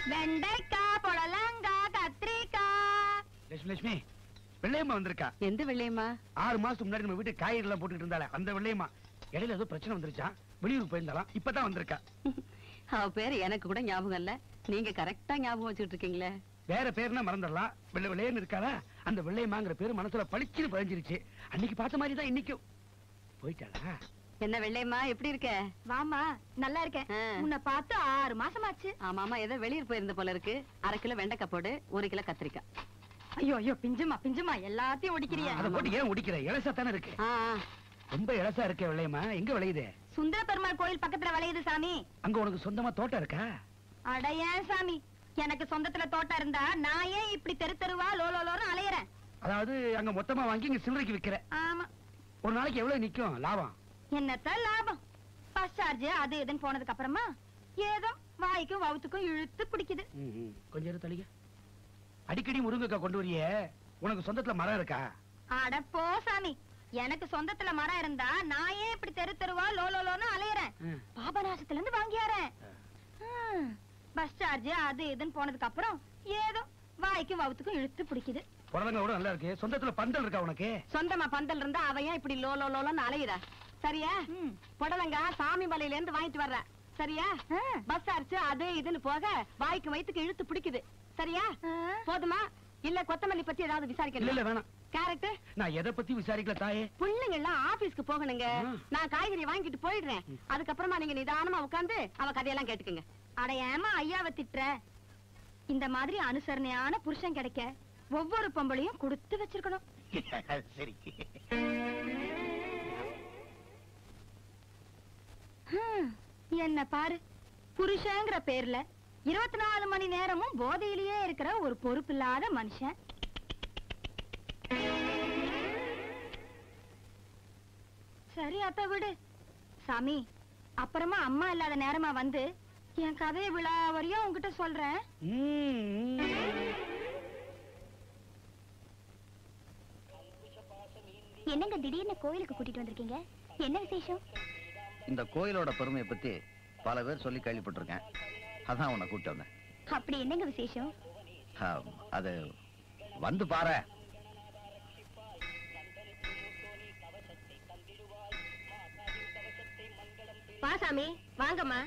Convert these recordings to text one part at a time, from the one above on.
வெண்டைக்காய், புடலங்காய், கத்திரிக்காய். லட்சுமி வெள்ளையம்மா வந்திருக்கா. எந்த வெள்ளையம்மா? 6 மாசத்துக்கு முன்னாடி நம்ம வீட்டு காய்கறி எல்லாம் போட்டுட்டு இருந்தால அந்த வெள்ளையம்மா. இடையில ஏதோ பிரச்சனை வந்துருச்சா, வெளியூருக்கு போயிருந்தாலாம், இப்பதான் வந்திருக்கா. அவ பேரு எனக்கு கூட ஞாபகம் இல்ல, நீங்க கரெக்டா ஞாபகம் வச்சுட்டு இருக்கீங்களே. வேற பேருனா மறந்துடலாம், வெள்ளை வெள்ளையன்னு இருக்காளா, அந்த வெள்ளையம்மாங்கிற பேரு மனசுல பளிச்சுன்னு பதிஞ்சிருச்சு. அன்னைக்கு பார்த்த மாதிரி தான் இன்னைக்கும். போயிட்டாளா? என்ன வெள்ளையம்மா, எப்படி இருக்க? வாமா, நல்லா இருக்கேன். உன்னை பார்த்து 6 மாசமாச்சு. ஆமாமா, ஏதோ வெளியூர் போயிருந்த போல இருக்கு. 1/2 கிலோ வெண்டைக்காய் போடு, 1 கிலோ கத்திரிக்காய். ஐயோ ஐயோ, பிஞ்சுமா எல்லாத்தையும் ஒடிக்கிறியா? அதை போட்டு ஏன் ஒடிக்கிற? இலசா தானே இருக்கு. ரொம்ப இலசா இருக்க வெள்ளையம்மா. எங்க விளையுது? சுந்தர பெருமாள் கோயில் பக்கத்துல விளையுது சாமி. அங்க உனக்கு சொந்தமா தோட்டம் இருக்கா? அட ஏன் சாமி, எனக்கு சொந்தத்துல தோட்டம் இருந்தா நான் ஏன் இப்படி தெருவா லோலோன்னு அலையறேன்? அதாவது அங்க மொத்தமா வாங்கி இங்க சில்லறைக்கு விக்கிற. ஆமா. ஒரு நாளைக்கு எவ்வளவு நிக்கும் லாபம்? என்னத்த லாபம், பஸ் சார்ஜ் அது இதுன்னு போனதுக்கு அப்புறமா ஏதோ வாய்க்கும் வவுத்துக்கும் இழுத்து பிடிக்குது. கொஞ்சம் தள்ளிக்க. அடிக்கடி முருங்கைக்காய் கொண்டு வரியே, உனக்கு சொந்தத்துல மரம் இருக்கா? அட போ சாமி, எனக்கு சொந்தத்துல மரம் இருந்தா நான் ஏன் இப்படி தெருவா லோலோன்னு அலையறேன்? பாபநாசத்துல இருந்து வாங்கியாரேன். பஸ் சார்ஜ் அது இதுன்னு போனதுக்கு அப்புறம் ஏதோ வாய்க்கும் வவுத்துக்கும் இழுத்து பிடிக்குது. புடலங்க கூட நல்லா இருக்கு. சொந்தத்துல பந்தல் இருக்கா உனக்கு? சொந்தமா பந்தல் இருந்தா அவ ஏன் இப்படி லோலோன்னு அலையிற? சரியா? புடலங்க சாமி மலையில இருந்து வாங்கிட்டு வர்ற. சரியா? பஸ் சார்ஜ் அது இதுன்னு போக வாய்க்கு வயித்துக்கு இழுத்து பிடிக்குது. சரியா? போதுமா? இல்ல கொத்தமல்லி பத்தி ஏதாவது விசாரிக்கணும்? இல்ல வேணாம். கேரட் நான் எதை பத்தி விசாரிக்கல தாயே. பிள்ளைங்க எல்லாம் ஆபீஸ்க்கு போகணுங்க. நான் காய்கறி வாங்கிட்டு போயிடுறேன். அதுக்கப்புறமா நீங்க நிதானமா உட்கார்ந்து அவ கதையெல்லாம் கேட்டுக்குங்க. அட ஏமா ஐயாவை திட்டுற? இந்த மாதிரி அனுசரணையான புருஷன் கிடைக்க ஒவ்வொரு பொம்பளையும் கொடுத்து வச்சிருக்கணும். சரி. என்ன பாரு, புருஷங்கிற பேர்ல 24 மணி நேரமும் போதையிலேயே இருக்கிற ஒரு பொறுப்பில்லாத மனுஷன். சரி அத்த விடு சாமி, அப்புறமா அம்மா இல்லாத நேரமா வந்து என் கதையை விழாவறியா உங்ககிட்ட சொல்றேன். என்னங்க திடீர்னு கோயிலுக்கு கூட்டிட்டு வந்திருக்கீங்க, என்ன விசேஷம்? இந்த கோயிலோட பெருமையை பத்தி பல பேர் சொல்லி கேள்விப்பட்டிருக்கேன், அதான் உன்னை கூப்பிட்டு வந்தேன். அப்படி என்னங்க விசேஷம்? அது வந்து பாரு. பாசாமி வாங்கம்மா.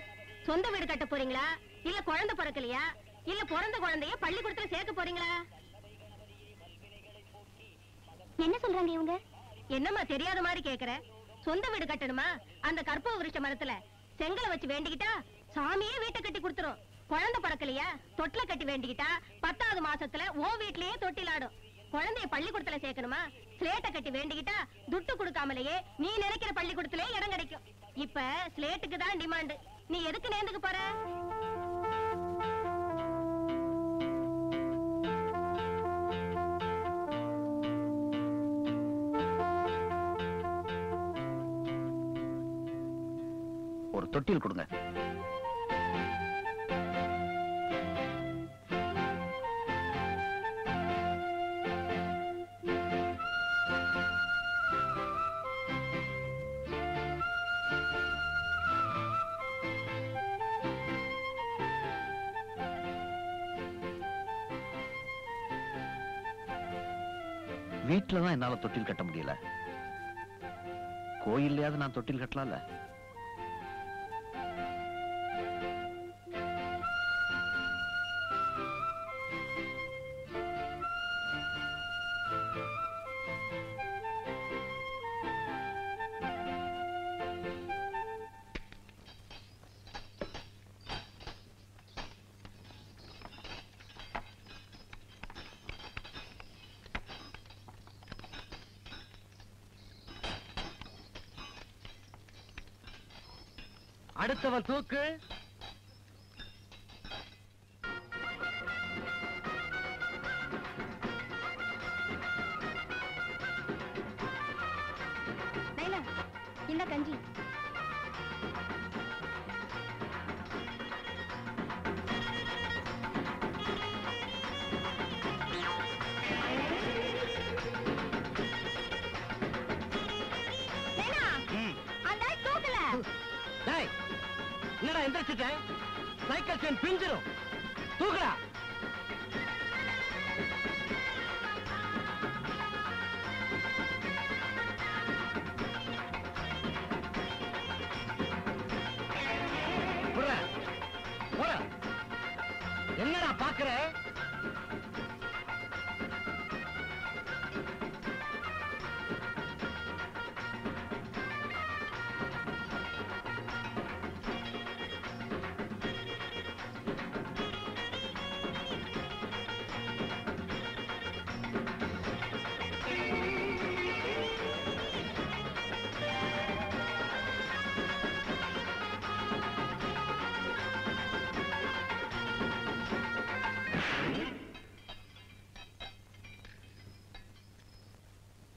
சொந்த வீடு கட்ட போறீங்களா, இல்ல குழந்தை பிறக்கலையா, இல்ல பிறந்த குழந்தைய பள்ளிக்கூடத்துல சேர்க்க போறீங்களா? என்ன சொல்றாங்க இவங்க? என்னம்மா தெரியாத மாதிரி கேக்குற? சொந்த வீடு கட்டணுமா? அந்த கற்பக விருட்ச மரத்துல செங்கலை வச்சு வேண்டிக்கிட்டா சாமியே வீட்டை கட்டி கொடுத்துரும். குழந்தை பிறக்கலையா, தொட்டில கட்டி வேண்டிக்கிட்டா 10வது மாசத்துல ஓ வீட்லயே தொட்டிலாடும். குழந்தைய பள்ளிக்கூடத்துல சேர்க்கணுமா, ஸ்லேட்டை கட்டி வேண்டிக்கிட்டா துட்டு கொடுக்காமலேயே நீ நினைக்கிற பள்ளிக்கூடத்திலே இடம் கிடைக்கும். இப்ப ஸ்லேட்டுக்கு தான் டிமாண்ட். நீ எதுக்கு நேர்ந்துக்கு போற? ஒரு தொட்டில் கொடுங்க. வீட்டுலதான் என்னால தொட்டில் கட்ட முடியல, கோயில்லையாவது நான் தொட்டில் கட்டலாம்ல. அடுத்தவன் தூக்கு. இந்த கஞ்சி. என்னடா எந்திரிச்சிட்டேன்? Cycle chain பிஞ்சிரும். தூக்குடா. என்னடா பாக்குற?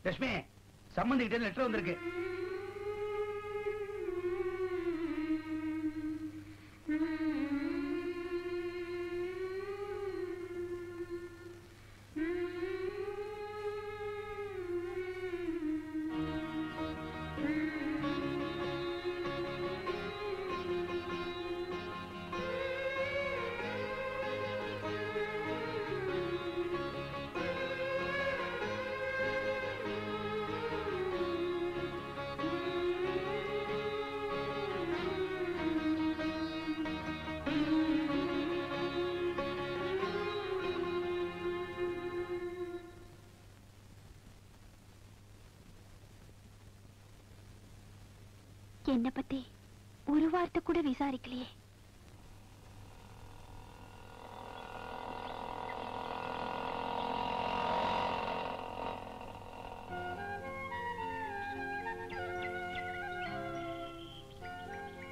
லட்சுமி, சம்பந்திக்கிட்ட லெட்டர் வந்திருக்கு. என்ன பத்தி ஒரு வார்த்தை கூட விசாரிக்கலையே.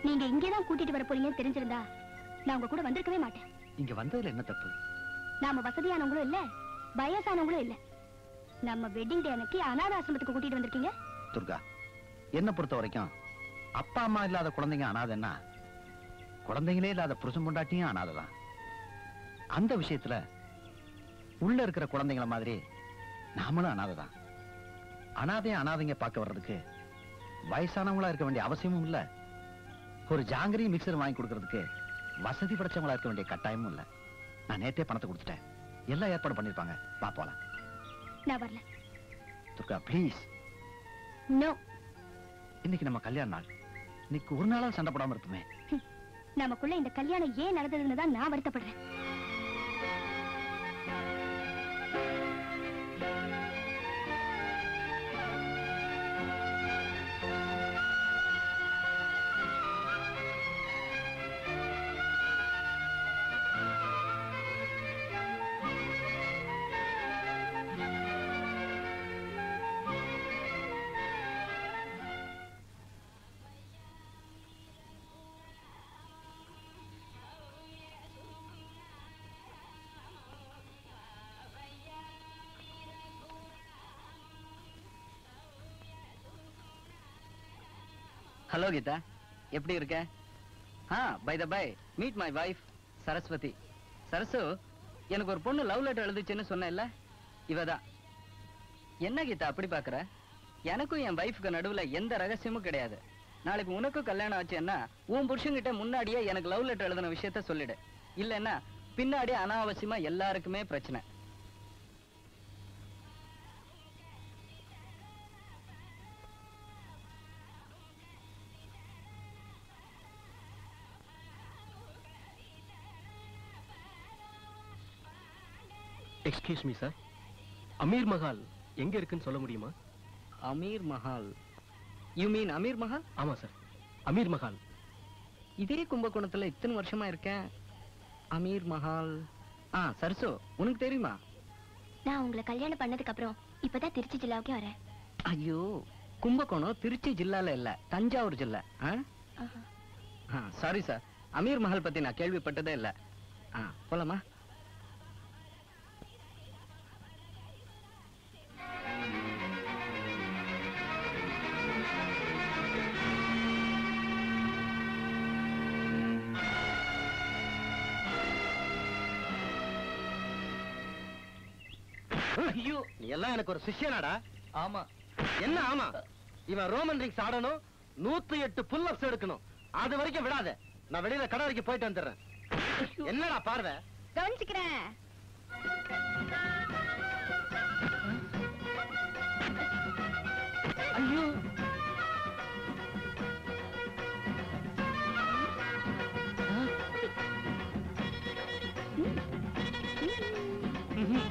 நீங்க இங்கேதான் கூட்டிட்டு வர போறீங்கன்னு தெரிஞ்சிருந்தா நான் உங்க கூட வந்திருக்கவே மாட்டேன். இங்க வந்ததுல என்ன தப்பு? நாம வசதியானவங்களும் இல்ல, வயசானவங்களும் இல்ல. நம்ம வெட்டிங் டே அன்னைக்கு அனாத ஆசிரமத்துக்கு கூட்டிட்டு வந்திருக்கீங்க. துர்கா, என்ன பொறுத்த வரைக்கும் அப்பா அம்மா இல்லாத குழந்தைங்க அனாதைன்னா குழந்தைங்களே இல்லாத புருஷன் பொண்டாட்டியும் அனாதைதான். அந்த விஷயத்துல உள்ள இருக்கிற குழந்தைங்கள மாதிரி நாமளும் அனாதைதான். அனாதைங்க பார்க்க வர்றதுக்கு வயசானவங்களா இருக்க வேண்டிய அவசியமும் இல்ல, ஒரு ஜாங்கிரி மிக்சர் வாங்கி கொடுக்கறதுக்கு வசதி படைச்சவங்களா இருக்க வேண்டிய கட்டாயமும் இல்ல. நான் நேத்தே பணத்தை கொடுத்துட்டேன், எல்லாம் ஏற்பாடு பண்ணிருப்பாங்க. வா போலாம். நான் வரல. துர்கா ப்ளீஸ். நோ. இன்னைக்கு நம்ம கல்யாண நாள், இன்னைக்கு ஒரு நாளா சண்டை போடாம இருப்போமே. நமக்குள்ள இந்த கல்யாணம் ஏன் நடந்ததுன்னு தான் நான் வருத்தப்படுறேன். ஹலோ கீதா, எப்படி இருக்க? By the by, meet my wife Saraswathi. Sarasu, எனக்கு ஒரு பொண்ணு லவ் லெட்டர் எழுதுச்சுன்னு சொன்னேன்ல, இவதான். என்ன கீதா அப்படி பாக்குற? எனக்கும் என் வைஃப்க்கு நடுவுல எந்த ரகசியமும் கிடையாது. நாளைக்கு உனக்கும் கல்யாணம் ஆச்சுன்னா உன் புருஷன்கிட்ட முன்னாடியே எனக்கு லவ் லெட்டர் எழுதின விஷயத்த சொல்லிடு. இல்லன்னா பின்னாடி அனாவசியமா எல்லாருக்குமே பிரச்சனை. Excuse me sir, Amir Mahal எங்க இருக்குன்னு சொல்ல முடியுமா? அமீர் மஹால்? You mean Amir Mahal? ஆமா சார், அமீர் மஹால். இதே கும்பகோணத்துல இத்தனை வருஷமா இருக்கேன். அமீர் மஹால். சரசு, உனக்கு தெரியுமா? நான் உங்களை கல்யாணம் பண்ணதுக்கு அப்புறம் இப்பதான் திருச்சி ஜில்லாவுக்கே வரேன். ஐயோ, கும்பகோணம் திருச்சி ஜில்லால இல்ல, தஞ்சாவூர் ஜில்லா. சாரி சார், அமீர் மஹால் பத்தி நான் கேள்விப்பட்டதே இல்ல. போலாமா? ஐயோ, நீ எல்லாம் எனக்கு ஒரு சிஷ்யனாடா. ஆமா. என்ன ஆமா? இவன் ரோமன் ரிங்ஸ் ஆடணும், 108 புல் அப்ஸ் எடுக்கணும். அது வரைக்கும் விடாத. நான் வெளியில கடை வரைக்கும் போயிட்டு வந்துடுறேன். என்னடா பார்வை? கவனிச்சுக்கிறேன். ஐயோ ஐயோ